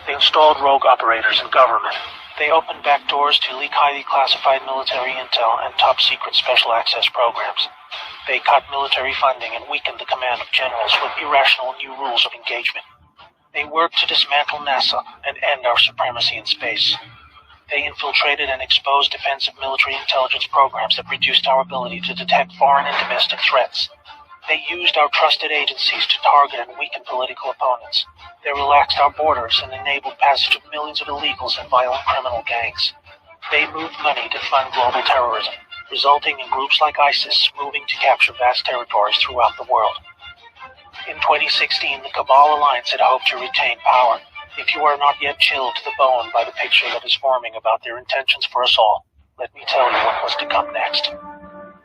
They installed rogue operators in government. They opened back doors to leak highly classified military intel and top-secret special access programs. They cut military funding and weakened the command of generals with irrational new rules of engagement. They worked to dismantle NASA and end our supremacy in space. They infiltrated and exposed defensive military intelligence programs that reduced our ability to detect foreign and domestic threats. They used our trusted agencies to target and weaken political opponents. They relaxed our borders and enabled passage of millions of illegals and violent criminal gangs. They moved money to fund global terrorism, resulting in groups like ISIS moving to capture vast territories throughout the world. In 2016, the Cabal Alliance had hoped to retain power. If you are not yet chilled to the bone by the picture that is forming about their intentions for us all, let me tell you what was to come next.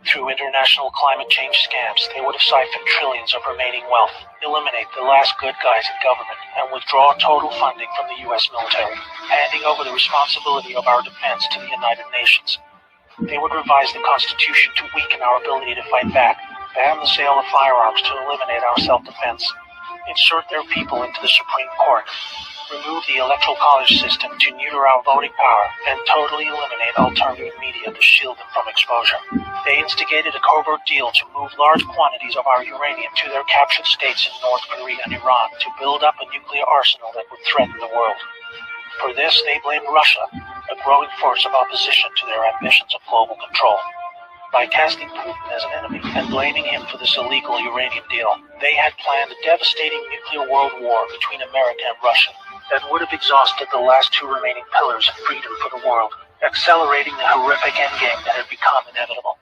Through international climate change scams, they would have siphoned trillions of remaining wealth, eliminate the last good guys in government, and withdraw total funding from the U.S. military, handing over the responsibility of our defense to the United Nations. They would revise the Constitution to weaken our ability to fight back, ban the sale of firearms to eliminate our self-defense, insert their people into the Supreme Court, remove the Electoral College system to neuter our voting power, and totally eliminate alternative media to shield them from exposure. They instigated a covert deal to move large quantities of our uranium to their captured states in North Korea and Iran to build up a nuclear arsenal that would threaten the world. For this, they blamed Russia, a growing force of opposition to their ambitions of global control. By casting Putin as an enemy and blaming him for this illegal uranium deal, they had planned a devastating nuclear world war between America and Russia that would have exhausted the last two remaining pillars of freedom for the world, accelerating the horrific endgame that had become inevitable.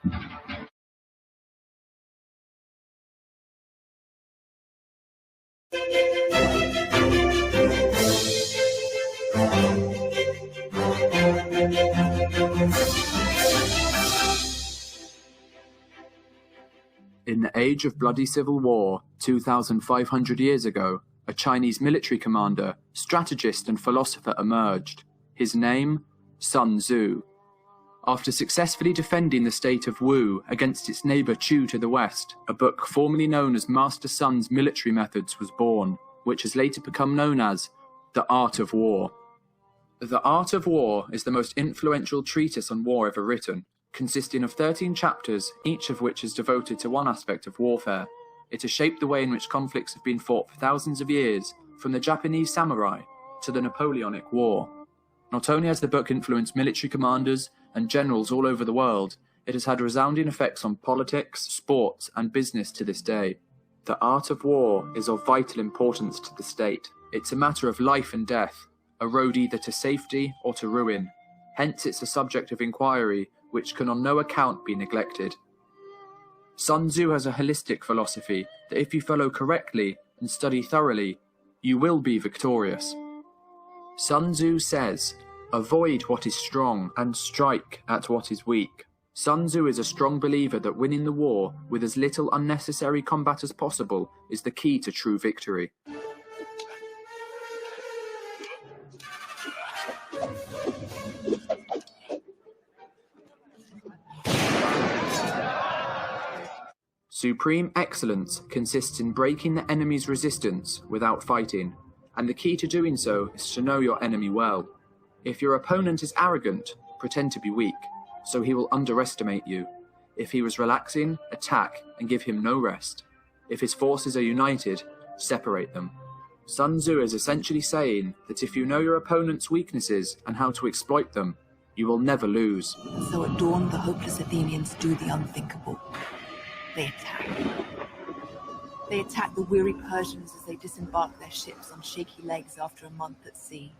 In the age of bloody civil war, 2,500 years ago, a Chinese military commander, strategist and philosopher emerged. His name, Sun Tzu. After successfully defending the state of Wu against its neighbour Chu to the west, a book formerly known as Master Sun's Military Methods was born, which has later become known as The Art of War. The Art of War is the most influential treatise on war ever written, consisting of 13 chapters, each of which is devoted to one aspect of warfare. It has shaped the way in which conflicts have been fought for thousands of years, from the Japanese samurai to the Napoleonic War. Not only has the book influenced military commanders and generals all over the world, it has had resounding effects on politics, sports, and business to this day. The art of war is of vital importance to the state. It's a matter of life and death, a road either to safety or to ruin. Hence it's a subject of inquiry which can on no account be neglected. Sun Tzu has a holistic philosophy that if you follow correctly and study thoroughly, you will be victorious. Sun Tzu says, "Avoid what is strong and strike at what is weak." Sun Tzu is a strong believer that winning the war with as little unnecessary combat as possible is the key to true victory. Supreme excellence consists in breaking the enemy's resistance without fighting, and the key to doing so is to know your enemy well. If your opponent is arrogant, pretend to be weak, so he will underestimate you. If he was relaxing, attack and give him no rest. If his forces are united, separate them. Sun Tzu is essentially saying that if you know your opponent's weaknesses and how to exploit them, you will never lose. So at dawn, the hopeless Athenians do the unthinkable. They attack. They attack the weary Persians as they disembark their ships on shaky legs after a month at sea.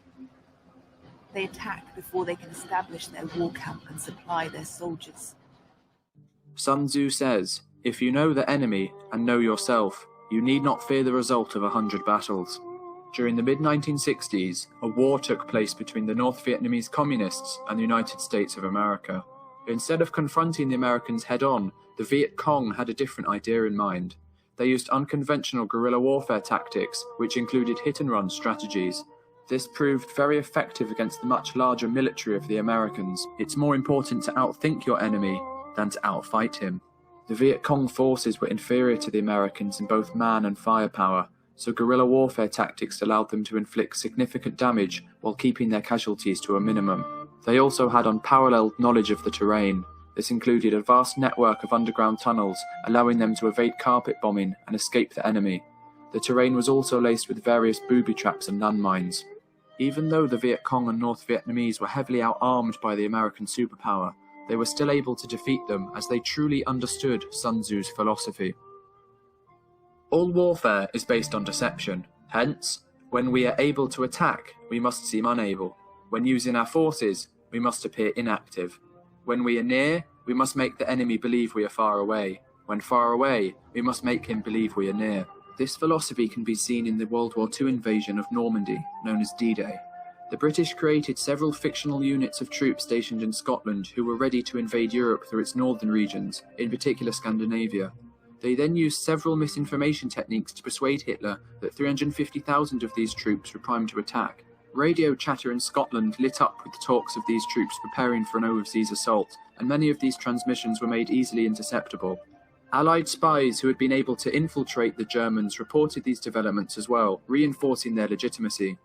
They attack before they can establish their war camp and supply their soldiers. Sun Tzu says, if you know the enemy and know yourself, you need not fear the result of 100 battles. During the mid-1960s, a war took place between the North Vietnamese Communists and the United States of America. Instead of confronting the Americans head-on, the Viet Cong had a different idea in mind. They used unconventional guerrilla warfare tactics, which included hit-and-run strategies. This proved very effective against the much larger military of the Americans. It's more important to outthink your enemy than to outfight him. The Viet Cong forces were inferior to the Americans in both man and firepower, so guerrilla warfare tactics allowed them to inflict significant damage while keeping their casualties to a minimum. They also had unparalleled knowledge of the terrain. This included a vast network of underground tunnels, allowing them to evade carpet bombing and escape the enemy. The terrain was also laced with various booby traps and landmines. Even though the Viet Cong and North Vietnamese were heavily out-armed by the American superpower, they were still able to defeat them as they truly understood Sun Tzu's philosophy. All warfare is based on deception. Hence, when we are able to attack, we must seem unable. When using our forces, we must appear inactive. When we are near, we must make the enemy believe we are far away. When far away, we must make him believe we are near. This philosophy can be seen in the World War II invasion of Normandy, known as D-Day. The British created several fictional units of troops stationed in Scotland who were ready to invade Europe through its northern regions, in particular Scandinavia. They then used several misinformation techniques to persuade Hitler that 350,000 of these troops were primed to attack. Radio chatter in Scotland lit up with the talks of these troops preparing for an overseas assault, and many of these transmissions were made easily interceptable. Allied spies who had been able to infiltrate the Germans reported these developments as well, reinforcing their legitimacy.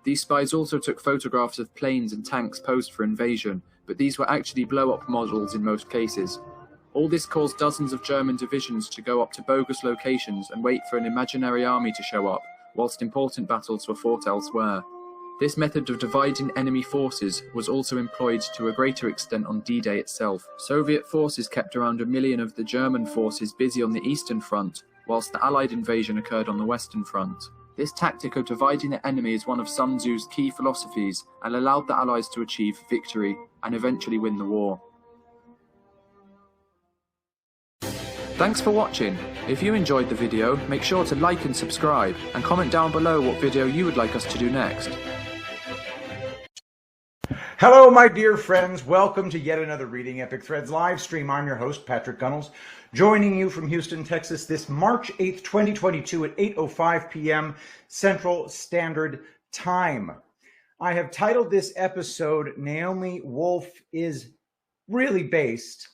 These spies also took photographs of planes and tanks posed for invasion, but these were actually blow-up models in most cases. All this caused dozens of German divisions to go up to bogus locations and wait for an imaginary army to show up, whilst important battles were fought elsewhere. This method of dividing enemy forces was also employed to a greater extent on D-Day itself. Soviet forces kept around 1 million of the German forces busy on the Eastern Front, whilst the Allied invasion occurred on the Western Front. This tactic of dividing the enemy is one of Sun Tzu's key philosophies and allowed the Allies to achieve victory and eventually win the war. Thanks for watching. If you enjoyed the video, make sure to like and subscribe, and comment down below what video you would like us to do next. Hello, my dear friends. Welcome to yet another Reading Epic Threads live stream. I'm your host, Patrick Gunnels, joining you from Houston, Texas, this March 8th, 2022 at 8:05 p.m. Central Standard Time. I have titled this episode, Naomi Wolf is Really Based,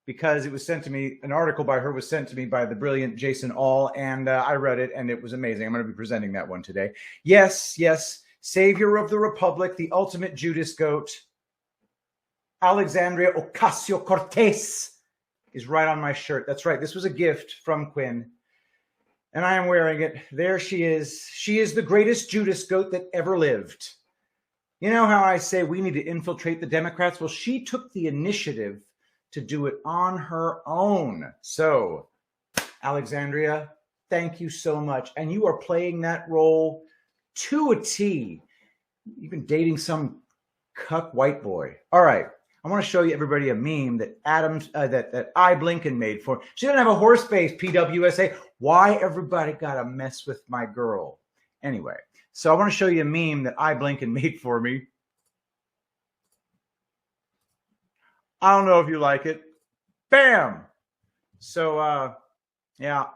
because it was sent to me, an article by her was sent to me by the brilliant Jason All, and I read it, and it was amazing. I'm going to be presenting that one today. Yes, Savior of the Republic, the ultimate Judas goat, Alexandria Ocasio-Cortez is right on my shirt. That's right. This was a gift from Quinn, and I am wearing it. There she is. She is the greatest Judas goat that ever lived. You know how I say we need to infiltrate the Democrats? Well, she took the initiative to do it on her own. So, Alexandria, thank you so much. And you are playing that role to a T. You've been dating some cuck white boy. All right. I want to show you everybody a meme that that I Blinken made for. She doesn't have a horse face, PWSA. Why everybody got to mess with my girl? Anyway, so I want to show you a meme that I Blinken made for me. I don't know if you like it. Bam! So, yeah.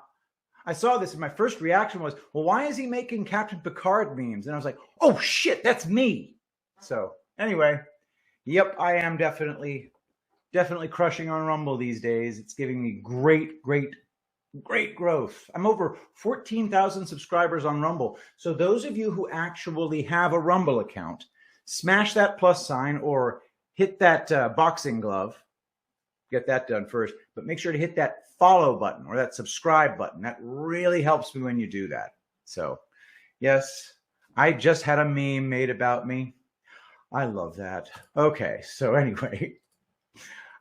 I saw this and my first reaction was, well, why is he making Captain Picard memes? And I was like, oh, shit, that's me. So, anyway, yep, I am definitely crushing on Rumble these days. It's giving me great growth. I'm over 14,000 subscribers on Rumble. So those of you who actually have a Rumble account, smash that plus sign or hit that boxing glove. Get that done first. But make sure to hit that follow button or that subscribe button. That really helps me when you do that. So, yes, I just had a meme made about me. I love that. Okay, so anyway,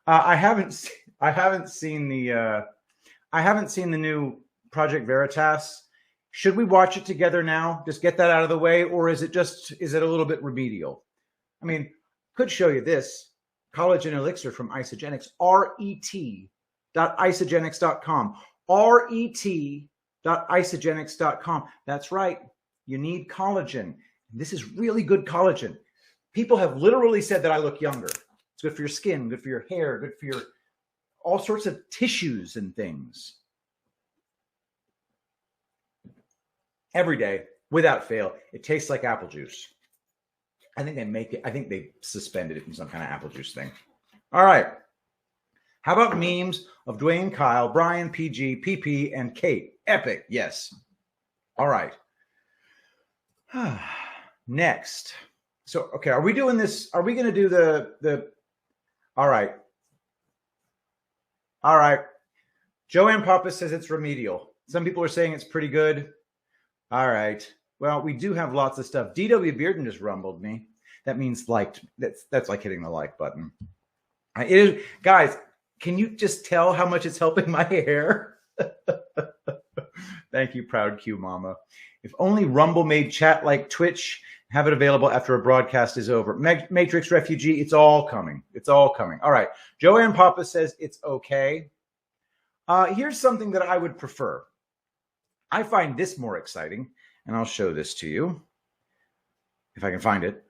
I haven't seen the new Project Veritas. Should we watch it together now? Just get that out of the way, or is it a little bit remedial? I mean, could show you this collagen elixir from Isagenix, ret.isagenix.com, ret.isagenix.com. That's right. You need collagen. This is really good collagen. People have literally said that I look younger. It's good for your skin, good for your hair, good for your all sorts of tissues and things. Every day, without fail, it tastes like apple juice. I think they suspended it in some kind of apple juice thing. All right. How about memes of Dwayne, Kyle, Brian, PG, PP, and Kate? Epic, yes. All right. Next. So, okay, are we doing this? Are we going to do the, all right. All right. Joanne Papa says it's remedial. Some people are saying it's pretty good. All right. Well, we do have lots of stuff. D.W. Bearden just rumbled me. That means liked. That's like hitting the like button. It is, guys, can you just tell how much it's helping my hair? Thank you, proud Q Mama. If only Rumble made chat like Twitch, have it available after a broadcast is over. Matrix Refugee, it's all coming. It's all coming. All right. Joanne Papa says it's okay. Here's something that I would prefer. I find this more exciting, and I'll show this to you if I can find it.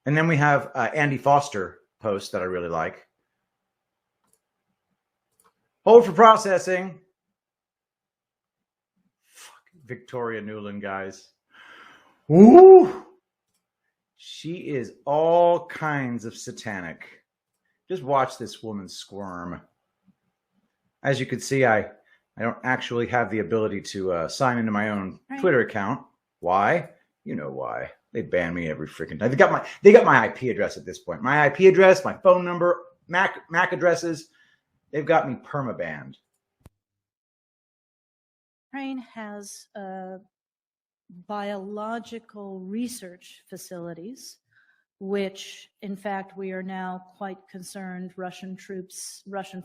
And then we have Andy Foster post that I really like. Hold for processing. Fucking Victoria Newland, guys. Ooh. She is all kinds of satanic. Just watch this woman squirm. As you can see, I don't actually have the ability to sign into my own Twitter account. Why? You know why. They ban me every freaking time. They got my IP address at this point. My IP address, my phone number, Mac addresses. They've got me permabanned. Ukraine has biological research facilities, which, in fact, we are now quite concerned Russian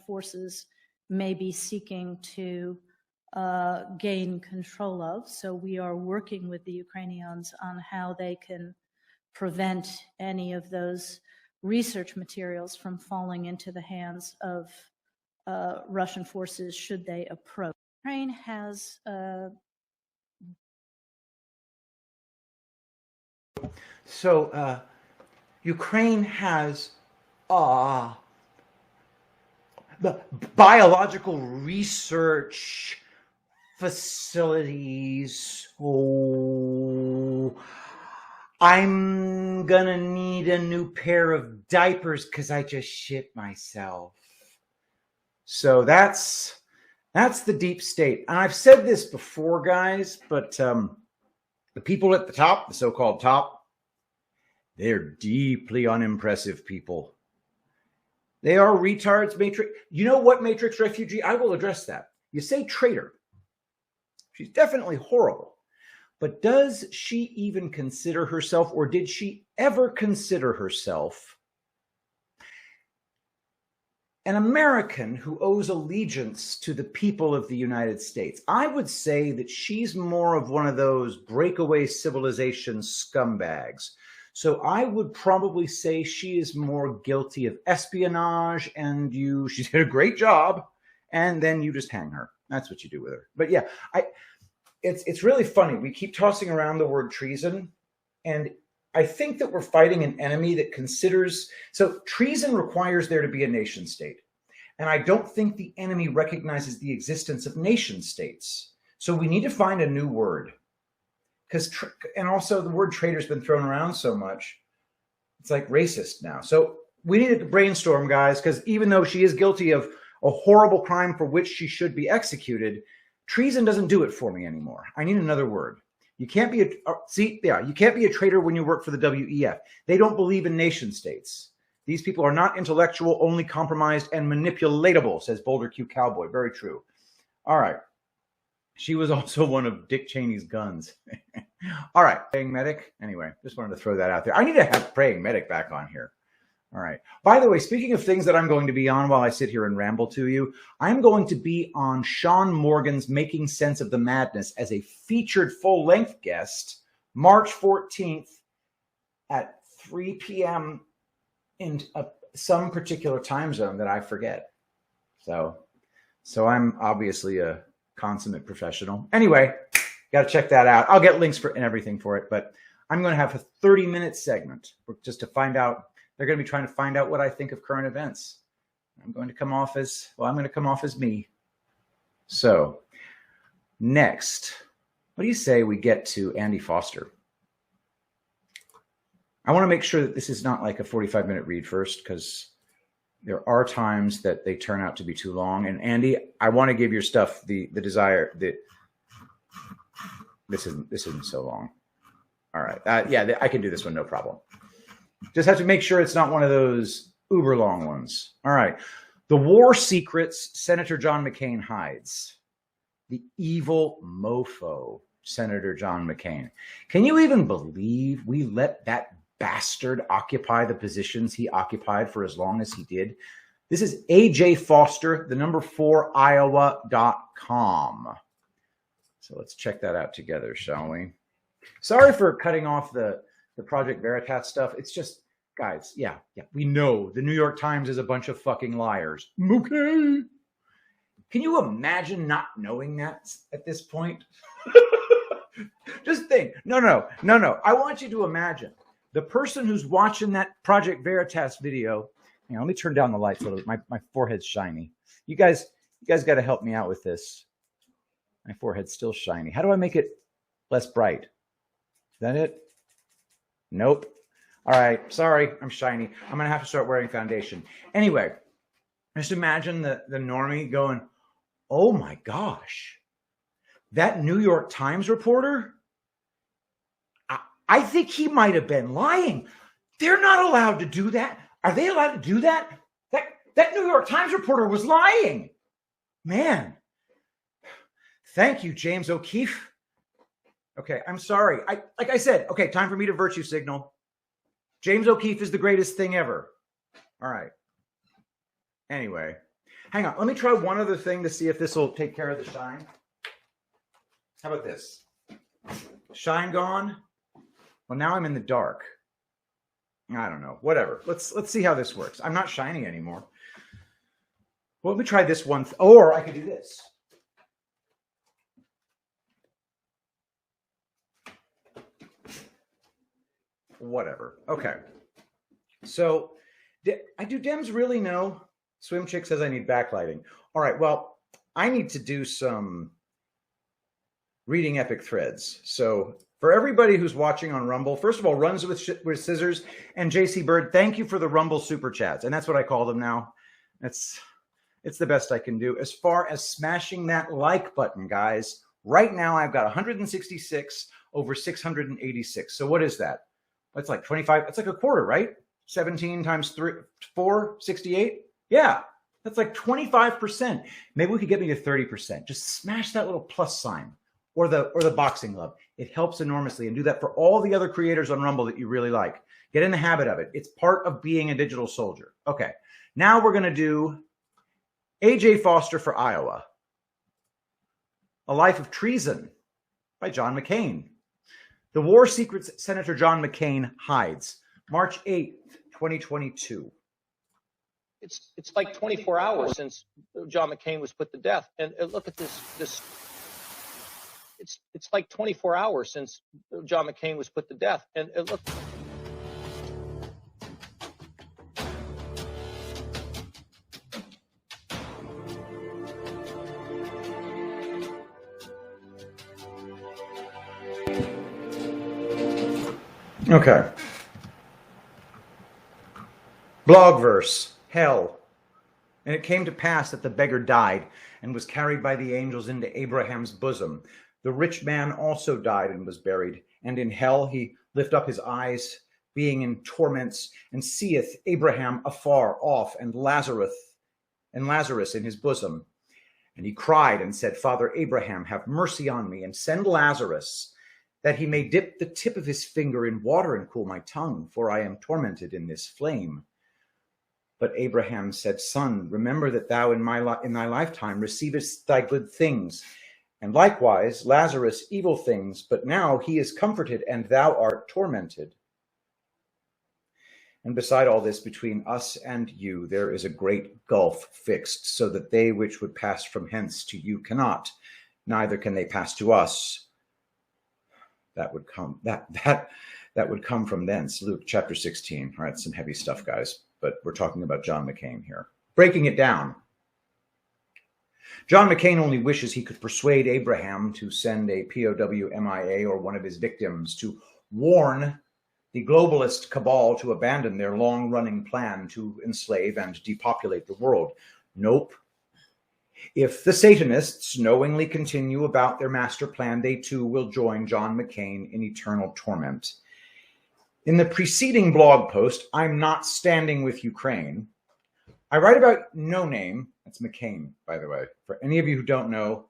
forces may be seeking to gain control of. So we are working with the Ukrainians on how they can prevent any of those research materials from falling into the hands of Russian forces should they approach. Ukraine has Ukraine has the biological research facilities. Oh, I'm gonna need a new pair of diapers because I just shit myself. So that's the deep state. And I've said this before, guys, but the people at the top, the so-called top, they're deeply unimpressive people. They are retards, Matrix. You know what, Matrix Refugee? I will address that. You say traitor. She's definitely horrible. But does she even consider herself, or did she ever consider herself, an American who owes allegiance to the people of the United States? I would say that she's more of one of those breakaway civilization scumbags. So I would probably say she is more guilty of espionage, and she did a great job, and then you just hang her. That's what you do with her. But yeah, it's really funny. We keep tossing around the word treason, and I think that we're fighting an enemy that considers, so treason requires there to be a nation state. And I don't think the enemy recognizes the existence of nation states. So we need to find a new word. And also the word traitor has been thrown around so much. It's like racist now. So we need to brainstorm, guys, because even though she is guilty of a horrible crime for which she should be executed, treason doesn't do it for me anymore. I need another word. You can't be you can't be a traitor when you work for the WEF. They don't believe in nation states. These people are not intellectual, only compromised and manipulatable, says Boulder Q Cowboy. Very true. All right. She was also one of Dick Cheney's guns. All right. Praying Medic. Anyway, just wanted to throw that out there. I need to have Praying Medic back on here. All right. By the way, speaking of things that I'm going to be on while I sit here and ramble to you, I'm going to be on Sean Morgan's Making Sense of the Madness as a featured full-length guest March 14th at 3 p.m. in some particular time zone that I forget. So I'm obviously a consummate professional. Anyway, got to check that out. I'll get links and everything for it, but I'm going to have a 30-minute segment just to find out. They're going to be trying to find out what I think of current events. I'm going to come off as me. So next, what do you say we get to Andy Foster? I want to make sure that this is not like a 45-minute read first, because there are times that they turn out to be too long. And Andy, I want to give your stuff the desire that This isn't so long. All right. Yeah, I can do this one, no problem. Just have to make sure it's not one of those uber long ones. All right. The war secrets Senator John McCain hides. The evil mofo, Senator John McCain. Can you even believe we let that bastard occupy the positions he occupied for as long as he did? This is AJ Foster, the number 4 Iowa.com. So let's check that out together, shall we? Sorry for cutting off the Project Veritas stuff. It's just, guys, yeah, we know the New York Times is a bunch of fucking liars. Okay. Can you imagine not knowing that at this point? Just think. No. I want you to imagine the person who's watching that Project Veritas video. Hang on, let me turn down the lights a little bit. My forehead's shiny. You guys got to help me out with this. My forehead's still shiny. How do I make it less bright? Is that it? Nope. All right. Sorry, I'm shiny. I'm going to have to start wearing foundation. Anyway, just imagine the normie going, oh my gosh, that New York Times reporter, I think he might have been lying. They're not allowed to do that. Are they allowed to do that? That New York Times reporter was lying. Man. Thank you, James O'Keefe. Okay, I'm sorry. Like I said, okay, time for me to virtue signal. James O'Keefe is the greatest thing ever. All right. Anyway, hang on. Let me try one other thing to see if this will take care of the shine. How about this? Shine gone? Well, now I'm in the dark. I don't know. Whatever. Let's see how this works. I'm not shiny anymore. Well, let me try this one. Or I could do this. Whatever. Okay. So, do Dems really know? Swim Chick says I need backlighting. All right. Well, I need to do some reading epic threads. So, for everybody who's watching on Rumble, first of all, runs with scissors, and JC Bird, thank you for the Rumble super chats, and that's what I call them now. It's the best I can do. As far as smashing that like button, guys, right now I've got 166 over 686. So what is that? That's like 25. That's like a quarter, right? 17 times 4, 68. Yeah, that's like 25%. Maybe we could get me to 30%. Just smash that little plus sign or the boxing glove. It helps enormously. And do that for all the other creators on Rumble that you really like. Get in the habit of it. It's part of being a digital soldier. Okay, now we're going to do AJ Foster for Iowa. A Life of Treason by John McCain. The War Secrets Senator John McCain hides. March 8th, 2022. It's like 24 hours since John McCain was put to death. And look at this. It's like 24 hours since John McCain was put to death. And look. Okay. Blog verse, hell. And it came to pass that the beggar died and was carried by the angels into Abraham's bosom. The rich man also died and was buried. And in hell he lift up his eyes, being in torments, and seeth Abraham afar off, and Lazarus in his bosom. And he cried and said, Father Abraham, have mercy on me, and send Lazarus, that he may dip the tip of his finger in water and cool my tongue, for I am tormented in this flame. But Abraham said, Son, remember that thou in thy lifetime receivest thy good things, and likewise Lazarus evil things, but now he is comforted, and thou art tormented. And beside all this, between us and you, there is a great gulf fixed, so that they which would pass from hence to you cannot, neither can they pass to us. That would come from thence. Luke chapter 16. All right, some heavy stuff, guys. But we're talking about John McCain here. Breaking it down. John McCain only wishes he could persuade Abraham to send a POW MIA or one of his victims to warn the globalist cabal to abandon their long-running plan to enslave and depopulate the world. Nope. If the Satanists knowingly continue about their master plan, they too will join John McCain in eternal torment. In the preceding blog post, I'm Not Standing with Ukraine, I write about No Name. That's McCain, by the way. For any of you who don't know,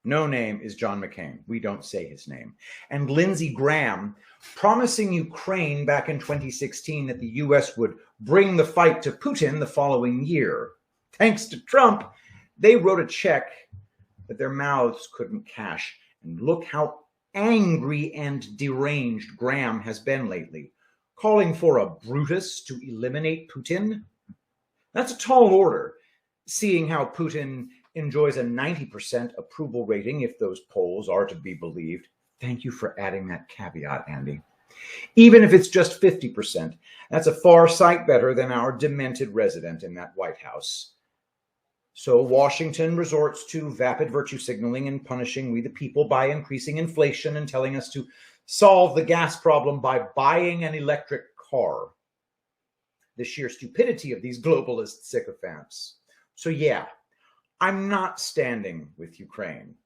No Name is John McCain. We don't say his name. And Lindsey Graham promising Ukraine back in 2016 that the U.S. would bring the fight to Putin the following year. Thanks to Trump, they wrote a check that their mouths couldn't cash. And look how angry and deranged Graham has been lately, calling for a Brutus to eliminate Putin. That's a tall order, seeing how Putin enjoys a 90% approval rating if those polls are to be believed. Thank you for adding that caveat, Andy. Even if it's just 50%, that's a far sight better than our demented resident in that White House. So Washington resorts to vapid virtue signaling and punishing we the people by increasing inflation and telling us to solve the gas problem by buying an electric car. The sheer stupidity of these globalist sycophants. So yeah, I'm not standing with Ukraine,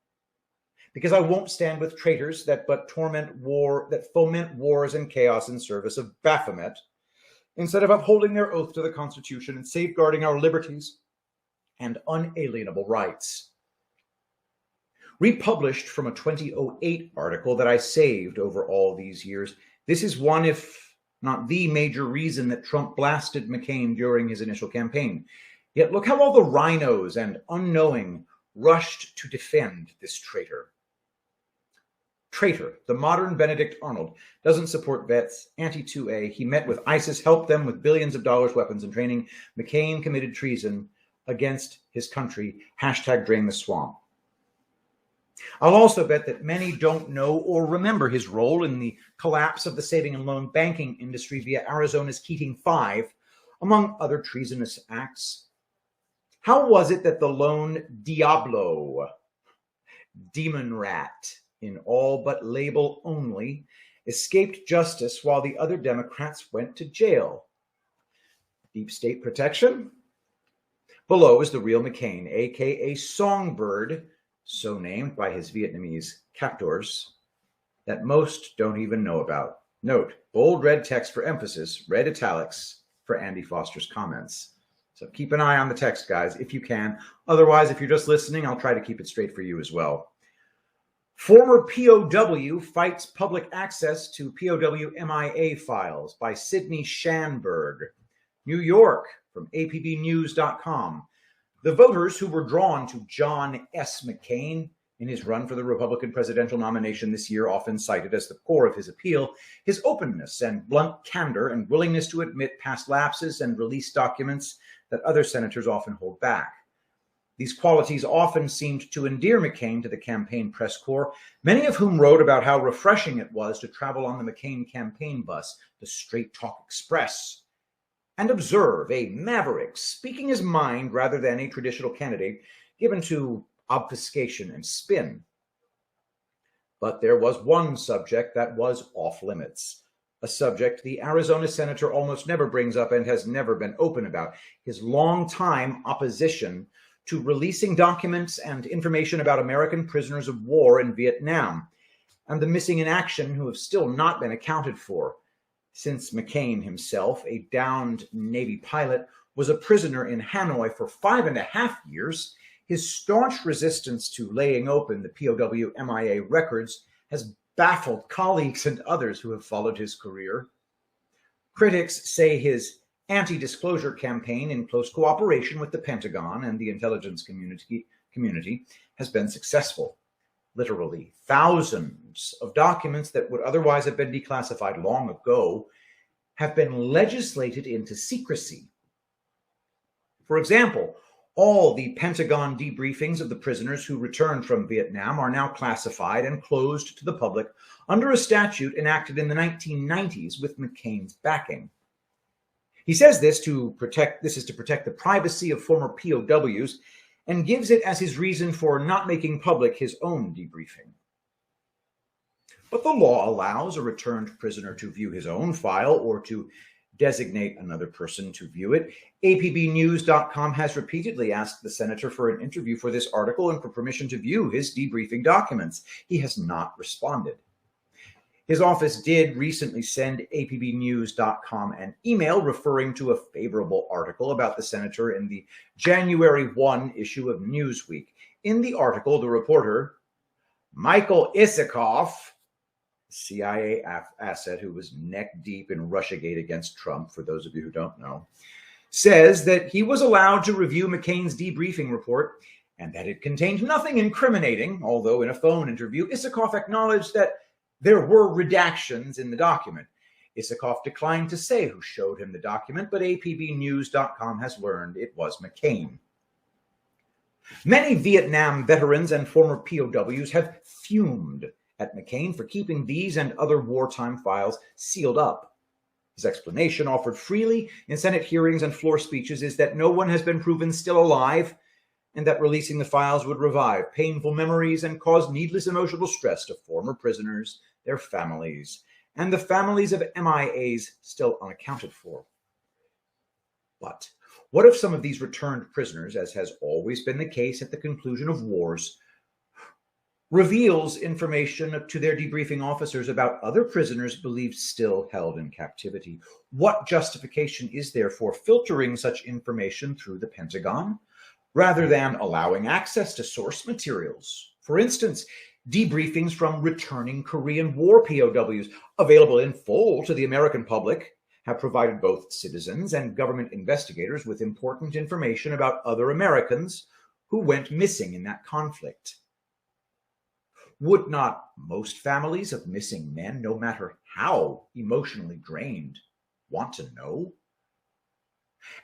because I won't stand with traitors that foment wars and chaos in service of Baphomet, instead of upholding their oath to the Constitution and safeguarding our liberties and unalienable rights. Republished from a 2008 article that I saved over all these years, this is one, if not the major reason that Trump blasted McCain during his initial campaign. Yet look how all the rhinos and unknowing rushed to defend this traitor. Traitor, the modern Benedict Arnold, doesn't support vets, anti-2A. He met with ISIS, helped them with billions of dollars, weapons, and training. McCain committed treason against his country. # drain the swamp. I'll also bet that many don't know or remember his role in the collapse of the saving and loan banking industry via Arizona's Keating 5, among other treasonous acts. How was it that the lone Diablo, demon rat, in all but label only, escaped justice while the other Democrats went to jail? Deep state protection? Below is the real McCain, aka Songbird, so named by his Vietnamese captors, that most don't even know about. Note, bold red text for emphasis, red italics for Andy Foster's comments. So keep an eye on the text, guys, if you can. Otherwise, if you're just listening, I'll try to keep it straight for you as well. Former POW fights public access to POW MIA files by Sidney Schanberg. New York, from apbnews.com. The voters who were drawn to John S. McCain in his run for the Republican presidential nomination this year often cited as the core of his appeal his openness and blunt candor and willingness to admit past lapses and release documents that other senators often hold back. These qualities often seemed to endear McCain to the campaign press corps, many of whom wrote about how refreshing it was to travel on the McCain campaign bus, the Straight Talk Express, and observe a maverick speaking his mind rather than a traditional candidate given to obfuscation and spin. But there was one subject that was off limits, a subject the Arizona senator almost never brings up and has never been open about, his long-time opposition to releasing documents and information about American prisoners of war in Vietnam, and the missing in action who have still not been accounted for. Since McCain himself, a downed Navy pilot, was a prisoner in Hanoi for 5.5 years, his staunch resistance to laying open the POW MIA records has baffled colleagues and others who have followed his career. Critics say his anti-disclosure campaign, in close cooperation with the Pentagon and the intelligence community, has been successful. Literally thousands of documents that would otherwise have been declassified long ago have been legislated into secrecy. For example, all the Pentagon debriefings of the prisoners who returned from Vietnam are now classified and closed to the public under a statute enacted in the 1990s with McCain's backing. He says this is to protect the privacy of former POWs, and gives it as his reason for not making public his own debriefing. But the law allows a returned prisoner to view his own file or to designate another person to view it. APBnews.com has repeatedly asked the senator for an interview for this article and for permission to view his debriefing documents. He has not responded. His office did recently send APBnews.com an email referring to a favorable article about the senator in the January 1 issue of Newsweek. In the article, the reporter, Michael Isikoff, CIA asset who was neck deep in Russiagate against Trump, for those of you who don't know, says that he was allowed to review McCain's debriefing report and that it contained nothing incriminating, although in a phone interview, Isikoff acknowledged that there were redactions in the document. Isikoff declined to say who showed him the document, but APBnews.com has learned it was McCain. Many Vietnam veterans and former POWs have fumed at McCain for keeping these and other wartime files sealed up. His explanation, offered freely in Senate hearings and floor speeches, is that no one has been proven still alive and that releasing the files would revive painful memories and cause needless emotional stress to former prisoners, their families, and the families of MIAs still unaccounted for. But what if some of these returned prisoners, as has always been the case at the conclusion of wars, reveals information to their debriefing officers about other prisoners believed still held in captivity? What justification is there for filtering such information through the Pentagon rather than allowing access to source materials? For instance, debriefings from returning Korean War POWs, available in full to the American public, have provided both citizens and government investigators with important information about other Americans who went missing in that conflict. Would not most families of missing men, no matter how emotionally drained, want to know?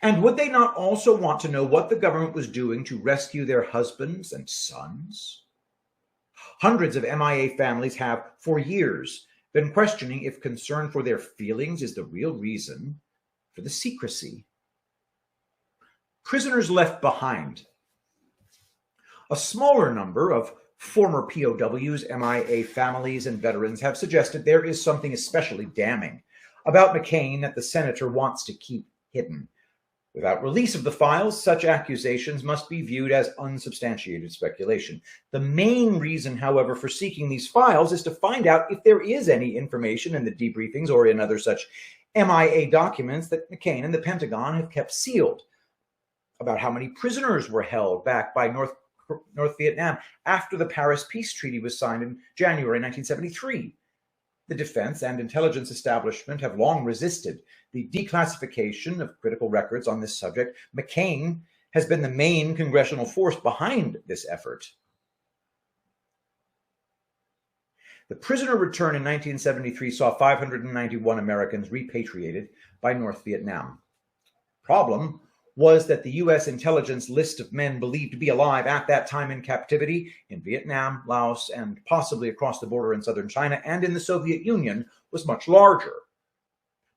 And would they not also want to know what the government was doing to rescue their husbands and sons? Hundreds of MIA families have, for years, been questioning if concern for their feelings is the real reason for the secrecy. Prisoners left behind. A smaller number of former POWs, MIA families, and veterans have suggested there is something especially damning about McCain that the senator wants to keep hidden. Without release of the files, such accusations must be viewed as unsubstantiated speculation. The main reason, however, for seeking these files is to find out if there is any information in the debriefings or in other such MIA documents that McCain and the Pentagon have kept sealed about how many prisoners were held back by North Vietnam after the Paris Peace Treaty was signed in January 1973. The defense and intelligence establishment have long resisted the declassification of critical records on this subject. McCain has been the main congressional force behind this effort. The prisoner return in 1973 saw 591 Americans repatriated by North Vietnam. Problem was that the U.S. intelligence list of men believed to be alive at that time in captivity in Vietnam, Laos, and possibly across the border in southern China and in the Soviet Union was much larger,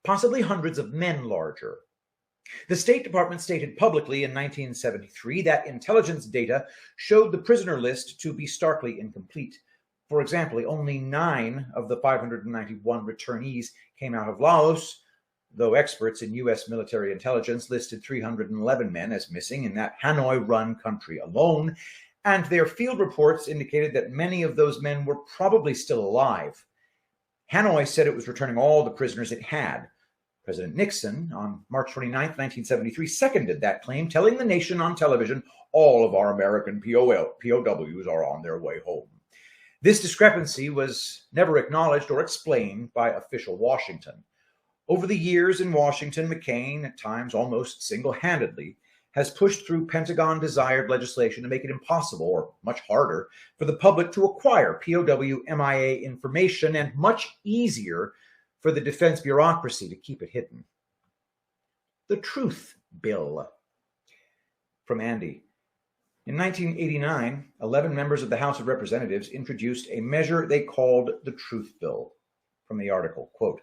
possibly hundreds of men larger. The State Department stated publicly in 1973 that intelligence data showed the prisoner list to be starkly incomplete. For example, only 9 of the 591 returnees came out of Laos, though experts in U.S. military intelligence listed 311 men as missing in that Hanoi-run country alone, and their field reports indicated that many of those men were probably still alive. Hanoi said it was returning all the prisoners it had. President Nixon, on March 29, 1973, seconded that claim, telling the nation on television, all of our American POWs are on their way home. This discrepancy was never acknowledged or explained by official Washington. Over the years in Washington, McCain, at times almost single-handedly, has pushed through Pentagon-desired legislation to make it impossible, or much harder, for the public to acquire POW MIA information and much easier for the defense bureaucracy to keep it hidden. The Truth Bill. From Andy. In 1989, 11 members of the House of Representatives introduced a measure they called the Truth Bill. From the article, quote,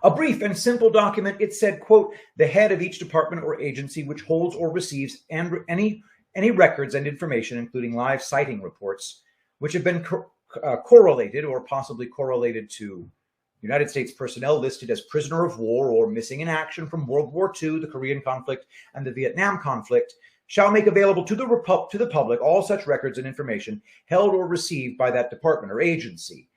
a brief and simple document, it said, quote, the head of each department or agency which holds or receives any records and information, including live sighting reports, which have been correlated or possibly correlated to United States personnel listed as prisoner of war or missing in action from World War II, the Korean conflict, and the Vietnam conflict shall make available to the public all such records and information held or received by that department or agency.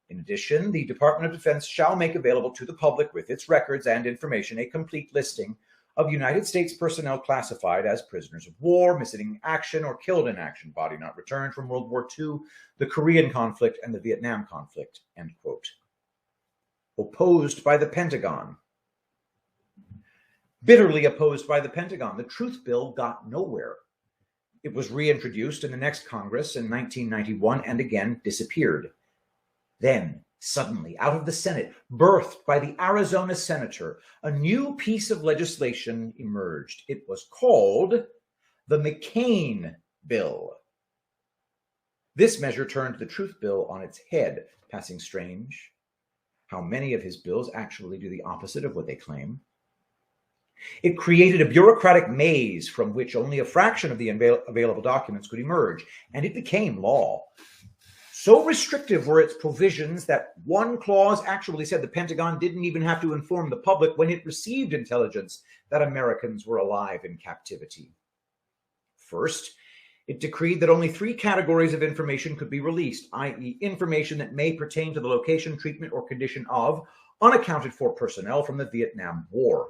In addition, the Department of Defense shall make available to the public with its records and information a complete listing of United States personnel classified as prisoners of war, missing in action, or killed in action, body not returned from World War II, the Korean conflict, and the Vietnam conflict, end quote. Opposed by the Pentagon. Bitterly opposed by the Pentagon, the Truth Bill got nowhere. It was reintroduced in the next Congress in 1991 and again disappeared. Then, suddenly, out of the Senate, birthed by the Arizona senator, a new piece of legislation emerged. It was called the McCain Bill. This measure turned the Truth Bill on its head. Passing strange how many of his bills actually do the opposite of what they claim. It created a bureaucratic maze from which only a fraction of the available documents could emerge, and it became law. So restrictive were its provisions that one clause actually said the Pentagon didn't even have to inform the public when it received intelligence that Americans were alive in captivity. First, it decreed that only 3 categories of information could be released, i.e. information that may pertain to the location, treatment, or condition of unaccounted for personnel from the Vietnam War.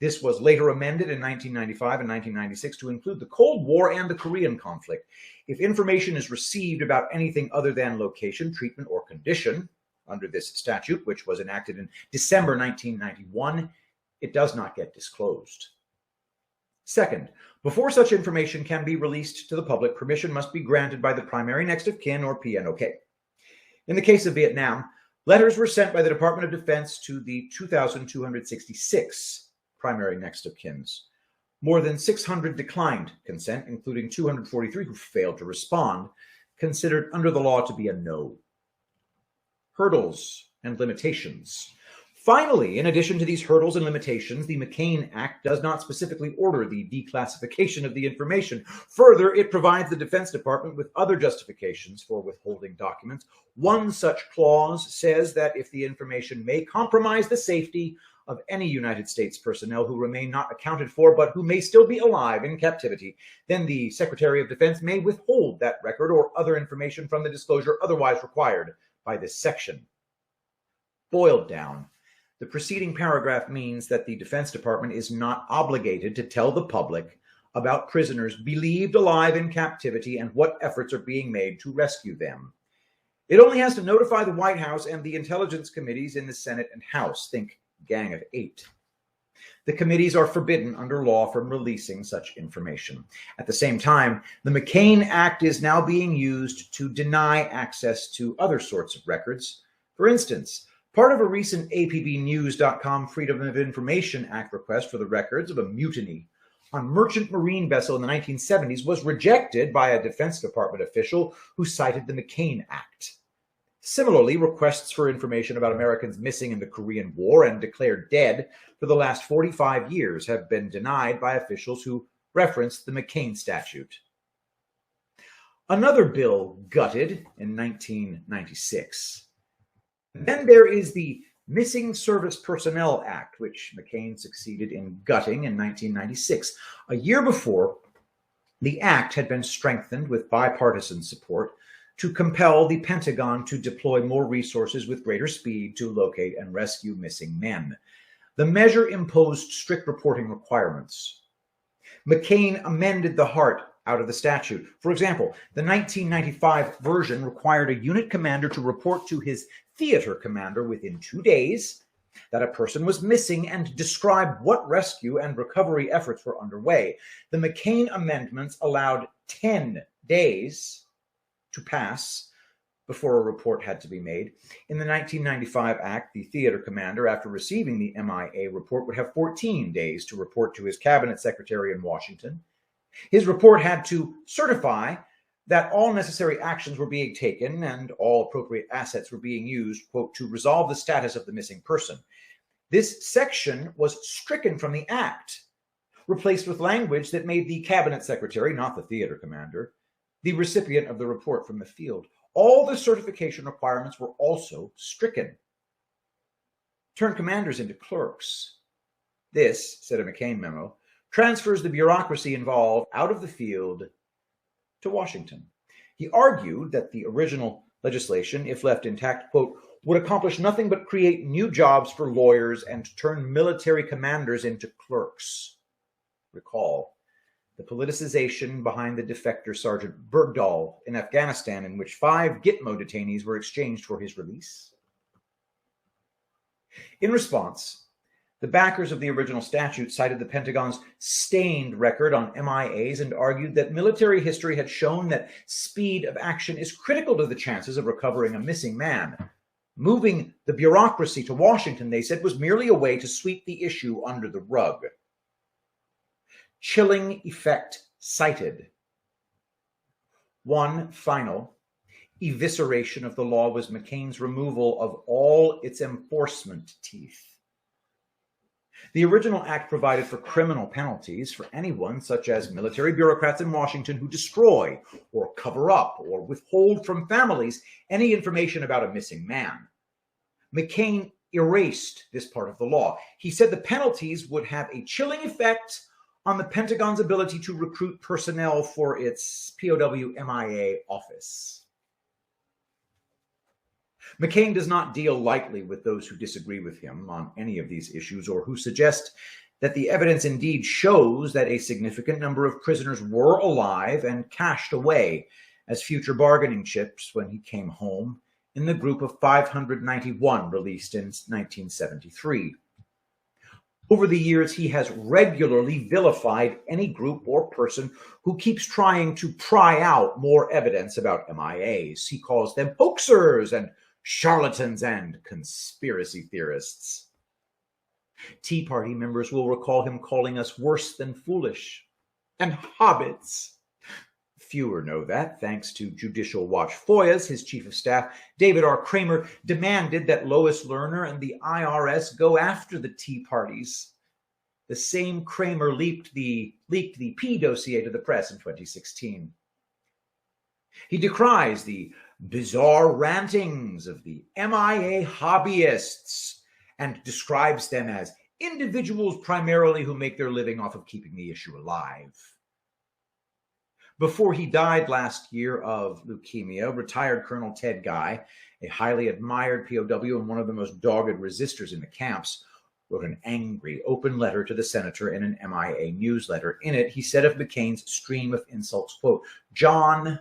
This was later amended in 1995 and 1996 to include the Cold War and the Korean conflict. If information is received about anything other than location, treatment, or condition under this statute, which was enacted in December 1991, it does not get disclosed. Second, before such information can be released to the public, permission must be granted by the primary next of kin, or PNOK. In the case of Vietnam, letters were sent by the Department of Defense to the 2,266 primary next of kins. More than 600 declined consent, including 243 who failed to respond, considered under the law to be a no. Hurdles and limitations. Finally, in addition to these hurdles and limitations, the McCain Act does not specifically order the declassification of the information. Further, it provides the Defense Department with other justifications for withholding documents. One such clause says that if the information may compromise the safety of any United States personnel who remain not accounted for but who may still be alive in captivity, then the Secretary of Defense may withhold that record or other information from the disclosure otherwise required by this section. Boiled down, the preceding paragraph means that the Defense Department is not obligated to tell the public about prisoners believed alive in captivity and what efforts are being made to rescue them. It only has to notify the White House and the intelligence committees in the Senate and House. Think Gang of 8. The committees are forbidden under law from releasing such information. At the same time, the McCain Act is now being used to deny access to other sorts of records. For instance, part of a recent APBnews.com Freedom of Information Act request for the records of a mutiny on merchant marine vessel in the 1970s was rejected by a Defense Department official who cited the McCain Act. Similarly, requests for information about Americans missing in the Korean War and declared dead for the last 45 years have been denied by officials who referenced the McCain statute. Another bill gutted in 1996. Then there is the Missing Service Personnel Act, which McCain succeeded in gutting in 1996. A year before, the act had been strengthened with bipartisan support to compel the Pentagon to deploy more resources with greater speed to locate and rescue missing men. The measure imposed strict reporting requirements. McCain amended the heart out of the statute. For example, the 1995 version required a unit commander to report to his theater commander within 2 days that a person was missing and describe what rescue and recovery efforts were underway. The McCain amendments allowed 10 days to pass before a report had to be made. In the 1995 Act, the theater commander, after receiving the MIA report, would have 14 days to report to his cabinet secretary in Washington. His report had to certify that all necessary actions were being taken and all appropriate assets were being used, quote, to resolve the status of the missing person. This section was stricken from the Act, replaced with language that made the cabinet secretary, not the theater commander, the recipient of the report from the field. All the certification requirements were also stricken. turn commanders into clerks. This, said a McCain memo, transfers the bureaucracy involved out of the field to Washington. He argued that the original legislation, if left intact, quote, would accomplish nothing but create new jobs for lawyers and turn military commanders into clerks. Recall the politicization behind the defector Sergeant Bergdahl in Afghanistan, in which 5 Gitmo detainees were exchanged for his release. In response, the backers of the original statute cited the Pentagon's stained record on MIAs and argued that military history had shown that speed of action is critical to the chances of recovering a missing man. Moving the bureaucracy to Washington, they said, was merely a way to sweep the issue under the rug. Chilling effect cited. One final evisceration of the law was McCain's removal of all its enforcement teeth. The original act provided for criminal penalties for anyone, such as military bureaucrats in Washington, who destroy or cover up or withhold from families any information about a missing man. McCain erased this part of the law. He said the penalties would have a chilling effect on the Pentagon's ability to recruit personnel for its POW MIA office. McCain does not deal lightly with those who disagree with him on any of these issues or who suggest that the evidence indeed shows that a significant number of prisoners were alive and cached away as future bargaining chips when he came home in the group of 591 released in 1973. Over the years, he has regularly vilified any group or person who keeps trying to pry out more evidence about MIAs. He calls them hoaxers and charlatans and conspiracy theorists. Tea Party members will recall him calling us worse than foolish and hobbits. Fewer know that, thanks to Judicial Watch FOIAs. His chief of staff, David R. Kramer, demanded that Lois Lerner and the IRS go after the Tea Parties. The same Kramer leaked the P dossier to the press in 2016. He decries the bizarre rantings of the MIA hobbyists and describes them as individuals primarily who make their living off of keeping the issue alive. Before he died last year of leukemia, retired Colonel Ted Guy, a highly admired POW and one of the most dogged resistors in the camps, wrote an angry, open letter to the senator in an MIA newsletter. In it, he said of McCain's stream of insults, quote, "John,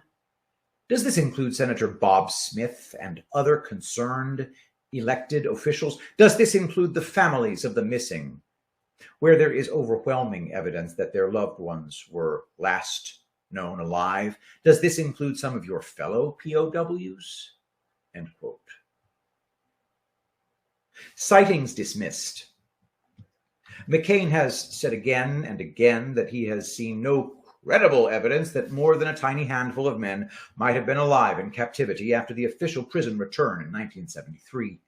does this include Senator Bob Smith and other concerned elected officials? Does this include the families of the missing, where there is overwhelming evidence that their loved ones were last known alive? Does this include some of your fellow POWs?" End quote. Sightings dismissed. McCain has said again and again that he has seen no credible evidence that more than a tiny handful of men might have been alive in captivity after the official prison return in 1973.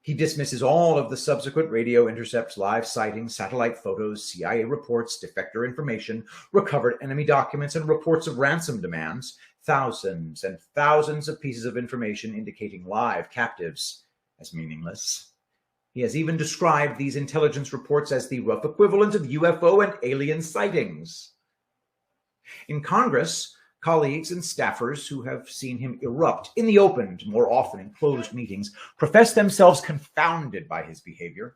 He dismisses all of the subsequent radio intercepts, live sightings, satellite photos, CIA reports, defector information, recovered enemy documents, and reports of ransom demands, thousands and thousands of pieces of information indicating live captives as meaningless. He has even described these intelligence reports as the rough equivalent of UFO and alien sightings. In Congress, colleagues and staffers who have seen him erupt in the open, more often in closed meetings, profess themselves confounded by his behavior,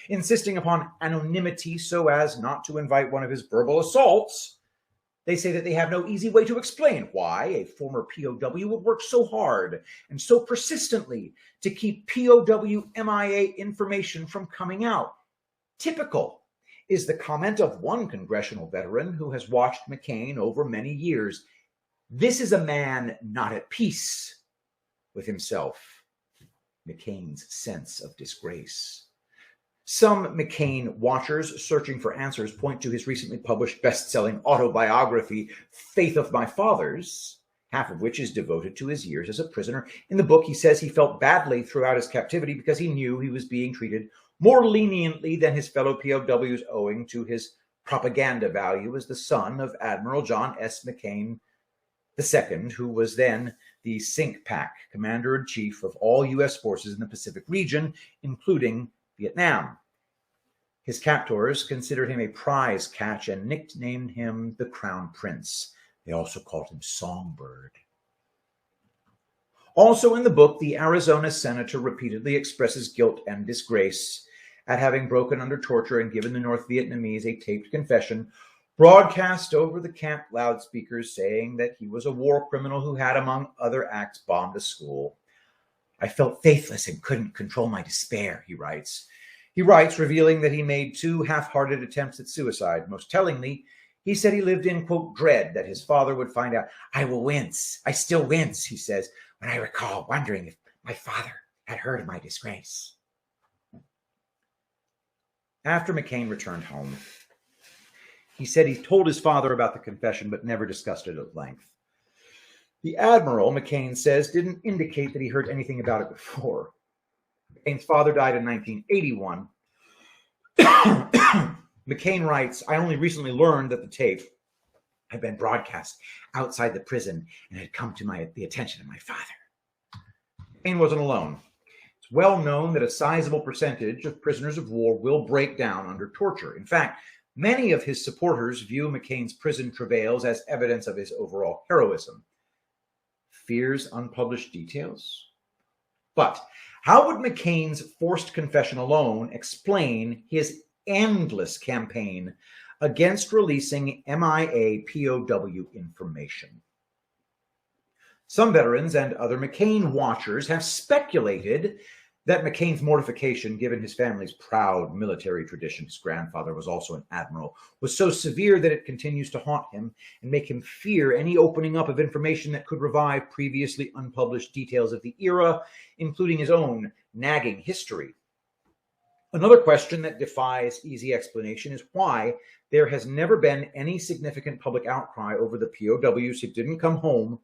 insisting upon anonymity so as not to invite one of his verbal assaults. They say that they have no easy way to explain why a former POW would work so hard and so persistently to keep POW MIA information from coming out. Typical is the comment of one congressional veteran who has watched McCain over many years. This is a man not at peace with himself. McCain's sense of disgrace. Some McCain watchers searching for answers point to his recently published best-selling autobiography, Faith of My Fathers, half of which is devoted to his years as a prisoner. In the book, he says he felt badly throughout his captivity because he knew he was being treated more leniently than his fellow POWs owing to his propaganda value as the son of Admiral John S. McCain II, who was then the CINCPAC, Commander-in-Chief of all U.S. forces in the Pacific region, including Vietnam. His captors considered him a prize catch and nicknamed him the Crown Prince. They also called him Songbird. Also in the book, the Arizona senator repeatedly expresses guilt and disgrace at having broken under torture and given the North Vietnamese a taped confession broadcast over the camp loudspeakers saying that he was a war criminal who had, among other acts, bombed a school. I felt faithless and couldn't control my despair, he writes. He writes, revealing that he made 2 half-hearted attempts at suicide. Most tellingly, he said he lived in, quote, dread that his father would find out. I will wince. I still wince, he says, when I recall wondering if my father had heard of my disgrace. After McCain returned home, he said he told his father about the confession but never discussed it at length. The admiral, McCain says, didn't indicate that he heard anything about it before. McCain's father died in 1981. McCain writes, I only recently learned that the tape had been broadcast outside the prison and had come to the attention of my father. McCain wasn't alone. It's well known that a sizable percentage of prisoners of war will break down under torture. In fact, many of his supporters view McCain's prison travails as evidence of his overall heroism. Fears unpublished details? But how would McCain's forced confession alone explain his endless campaign against releasing MIA POW information? Some veterans and other McCain watchers have speculated that McCain's mortification, given his family's proud military tradition — his grandfather was also an admiral — was so severe that it continues to haunt him and make him fear any opening up of information that could revive previously unpublished details of the era, including his own nagging history. Another question that defies easy explanation is why there has never been any significant public outcry over the POWs who didn't come home,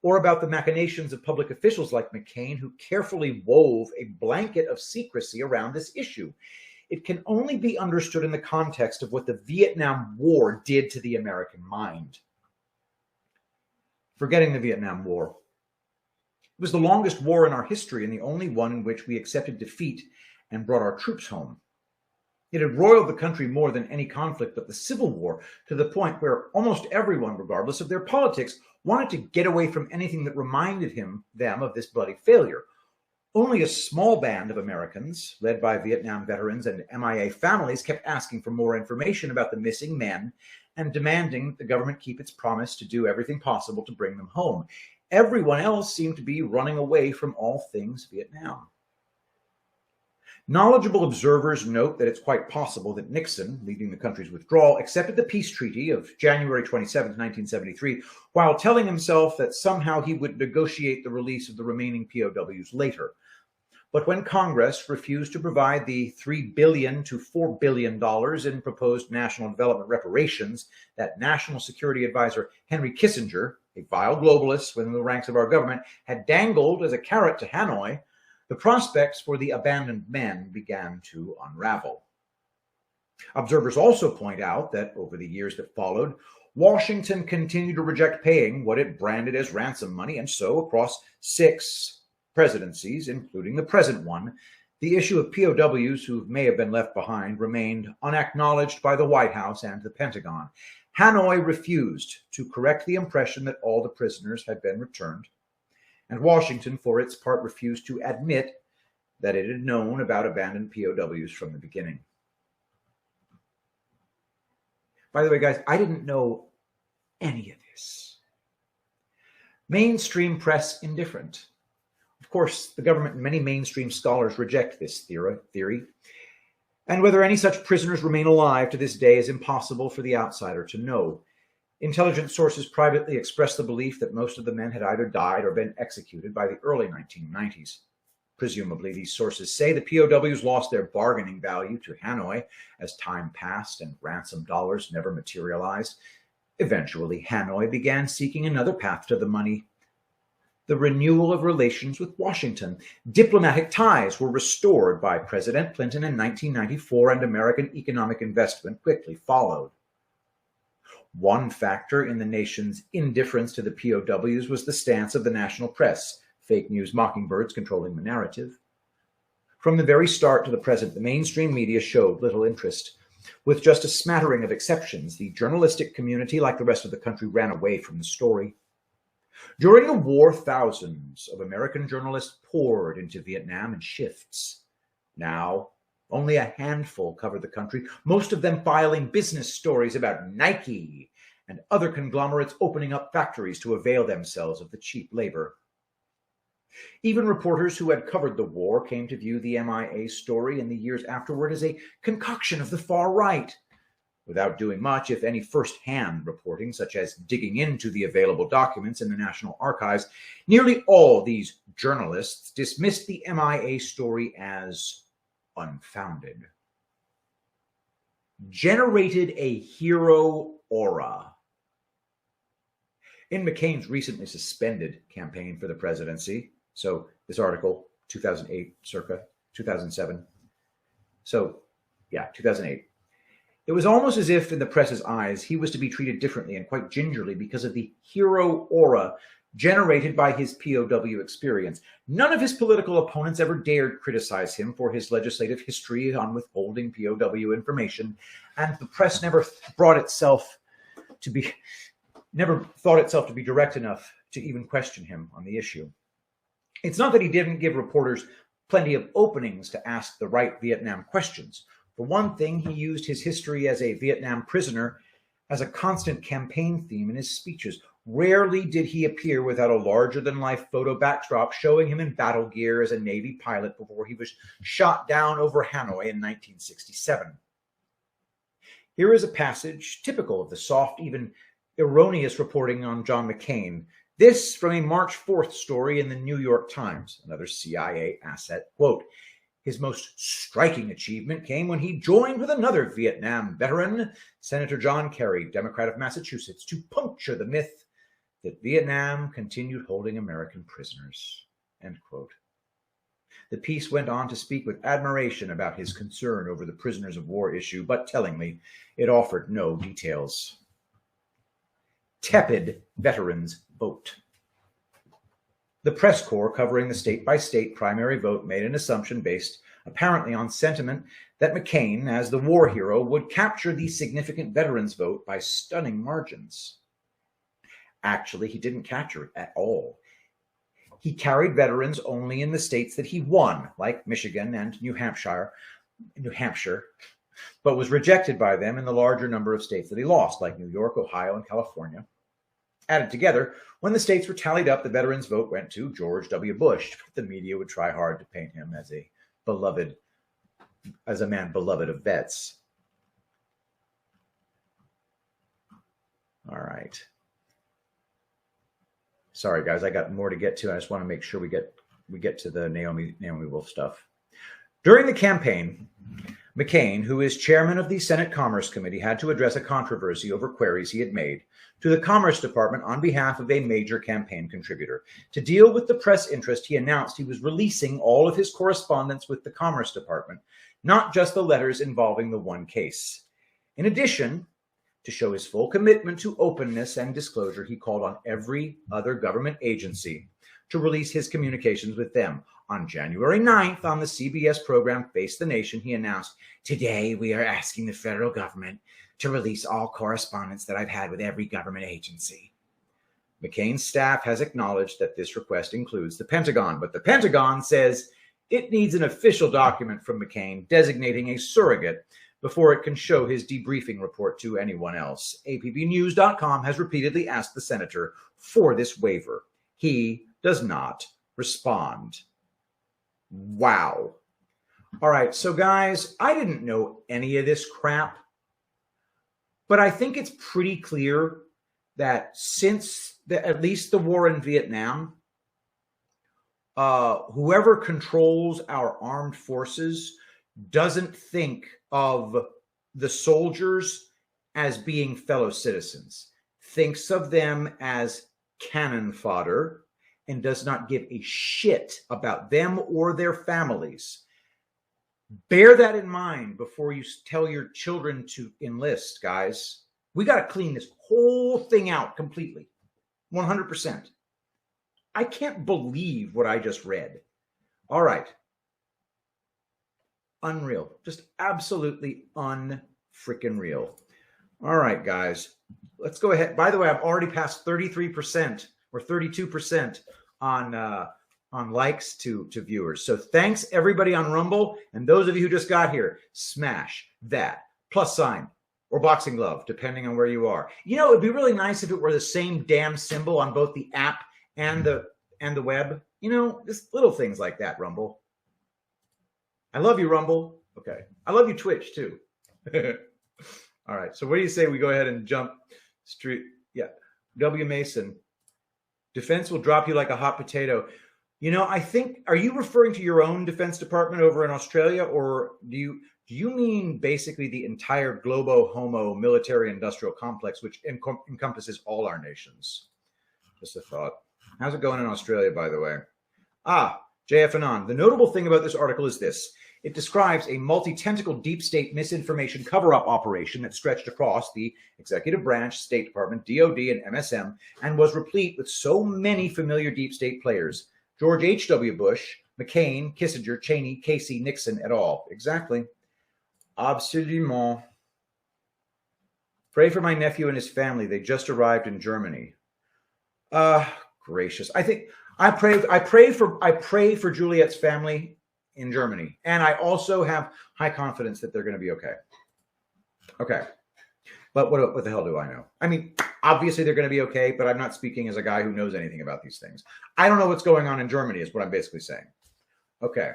or about the machinations of public officials like McCain, who carefully wove a blanket of secrecy around this issue. It can only be understood in the context of what the Vietnam War did to the American mind. Forgetting the Vietnam War. It was the longest war in our history and the only one in which we accepted defeat and brought our troops home. It had roiled the country more than any conflict but the Civil War, to the point where almost everyone, regardless of their politics, wanted to get away from anything that reminded them of this bloody failure. Only a small band of Americans, led by Vietnam veterans and MIA families, kept asking for more information about the missing men and demanding the government keep its promise to do everything possible to bring them home. Everyone else seemed to be running away from all things Vietnam. Knowledgeable observers note that it's quite possible that Nixon, leading the country's withdrawal, accepted the peace treaty of January 27, 1973, while telling himself that somehow he would negotiate the release of the remaining POWs later. But when Congress refused to provide the $3 billion to $4 billion in proposed national development reparations that National Security Advisor Henry Kissinger, a vile globalist within the ranks of our government, had dangled as a carrot to Hanoi, the prospects for the abandoned men began to unravel. Observers also point out that over the years that followed, Washington continued to reject paying what it branded as ransom money, and so across 6 presidencies, including the present one, the issue of POWs who may have been left behind remained unacknowledged by the White House and the Pentagon. Hanoi refused to correct the impression that all the prisoners had been returned, and Washington, for its part, refused to admit that it had known about abandoned POWs from the beginning. By the way, guys, I didn't know any of this. Mainstream press indifferent. Of course, the government and many mainstream scholars reject this theory, and whether any such prisoners remain alive to this day is impossible for the outsider to know. Intelligence sources privately expressed the belief that most of the men had either died or been executed by the early 1990s. Presumably, these sources say the POWs lost their bargaining value to Hanoi as time passed and ransom dollars never materialized. Eventually, Hanoi began seeking another path to the money: the renewal of relations with Washington. Diplomatic ties were restored by President Clinton in 1994, and American economic investment quickly followed. One factor in the nation's indifference to the POWs was the stance of the national press, fake news mockingbirds controlling the narrative. From the very start to the present, the mainstream media showed little interest. With just a smattering of exceptions, the journalistic community, like the rest of the country, ran away from the story. During the war, thousands of American journalists poured into Vietnam in shifts. Now, only a handful covered the country, most of them filing business stories about Nike and other conglomerates opening up factories to avail themselves of the cheap labor. Even reporters who had covered the war came to view the MIA story in the years afterward as a concoction of the far right, without doing much, if any, first-hand reporting, such as digging into the available documents in the National Archives. Nearly all these journalists dismissed the MIA story as unfounded. Generated a hero aura. In McCain's recently suspended campaign for the presidency, so this article, 2008, circa 2007. So, yeah, 2008. It was almost as if, in the press's eyes, he was to be treated differently and quite gingerly because of the hero aura generated by his POW experience. None of his political opponents ever dared criticize him for his legislative history on withholding POW information, and the press never thought itself to be direct enough to even question him on the issue. It's not that he didn't give reporters plenty of openings to ask the right Vietnam questions. For one thing, he used his history as a Vietnam prisoner as a constant campaign theme in his speeches. Rarely did he appear without a larger-than-life photo backdrop showing him in battle gear as a Navy pilot before he was shot down over Hanoi in 1967. Here is a passage typical of the soft, even erroneous reporting on John McCain. This from a March 4th story in the New York Times, another CIA asset. Quote, "His most striking achievement came when he joined with another Vietnam veteran, Senator John Kerry, Democrat of Massachusetts, to puncture the myth that Vietnam continued holding American prisoners." End quote. The piece went on to speak with admiration about his concern over the prisoners of war issue, but tellingly, it offered no details. Tepid veterans vote. The press corps covering the state-by-state primary vote made an assumption based apparently on sentiment that McCain, as the war hero, would capture the significant veterans vote by stunning margins. Actually, he didn't capture it at all. He carried veterans only in the states that he won, like Michigan and New Hampshire, but was rejected by them in the larger number of states that he lost, like New York, Ohio, and California. Added together, when the states were tallied up, the veterans' vote went to George W. Bush. The media would try hard to paint him as a man beloved of vets. All right. Sorry, guys, I got more to get to. I just want to make sure we get to the Naomi Wolf stuff. During the campaign, McCain, who is chairman of the Senate Commerce Committee, had to address a controversy over queries he had made to the Commerce Department on behalf of a major campaign contributor. To deal with the press interest, he announced he was releasing all of his correspondence with the Commerce Department, not just the letters involving the one case. In addition, to show his full commitment to openness and disclosure, he called on every other government agency to release his communications with them. On January 9th, on the CBS program Face the Nation, he announced, "Today we are asking the federal government to release all correspondence that I've had with every government agency." McCain's staff has acknowledged that this request includes the Pentagon, but the Pentagon says it needs an official document from McCain designating a surrogate before it can show his debriefing report to anyone else. APBnews.com has repeatedly asked the senator for this waiver. He does not respond. Wow. All right, so guys, I didn't know any of this crap, but I think it's pretty clear that since at least the war in Vietnam, whoever controls our armed forces doesn't think of the soldiers as being fellow citizens, thinks of them as cannon fodder, and does not give a shit about them or their families. Bear that in mind before you tell your children to enlist, guys. We got to clean this whole thing out completely. 100%. I can't believe what I just read. All right. Unreal. Just absolutely unfreaking real. All right, guys. Let's go ahead. By the way, I've already passed 33% or 32% on likes to viewers. So thanks everybody on Rumble, and those of you who just got here, smash that +sign or boxing glove, depending on where you are. You know, it'd be really nice if it were the same damn symbol on both the app and the web. You know, just little things like that, Rumble. I love you, Rumble. Okay. I love you, Twitch, too. All right. So what do you say we go ahead and jump straight? Yeah. W. Mason. Defense will drop you like a hot potato. You know, I think, are you referring to your own Defense Department over in Australia, or do you mean basically the entire globo homo military industrial complex, which encompasses all our nations? Just a thought. How's it going in Australia, by the way? JF Anon. The notable thing about this article is this. It describes a multi-tentacle deep state misinformation cover-up operation that stretched across the executive branch, State Department, DOD, and MSM, and was replete with so many familiar deep state players. George H.W. Bush, McCain, Kissinger, Cheney, Casey, Nixon, et al. Exactly. Absolument. Pray for my nephew and his family. They just arrived in Germany. Gracious. I think I pray for Juliet's family in Germany. And I also have high confidence that they're going to be okay. Okay. But what the hell do I know? I mean, obviously they're going to be okay, but I'm not speaking as a guy who knows anything about these things. I don't know what's going on in Germany is what I'm basically saying. Okay.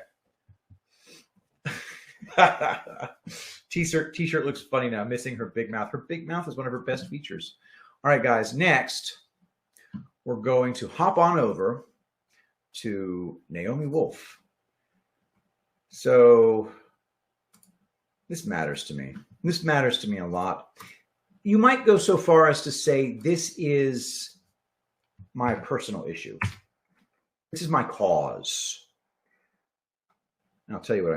T-shirt looks funny now, missing her big mouth. Her big mouth is one of her best features. All right, guys, next we're going to hop on over to Naomi Wolf. So this matters to me. This matters to me a lot. You might go so far as to say this is my personal issue. This is my cause. And I'll tell you what I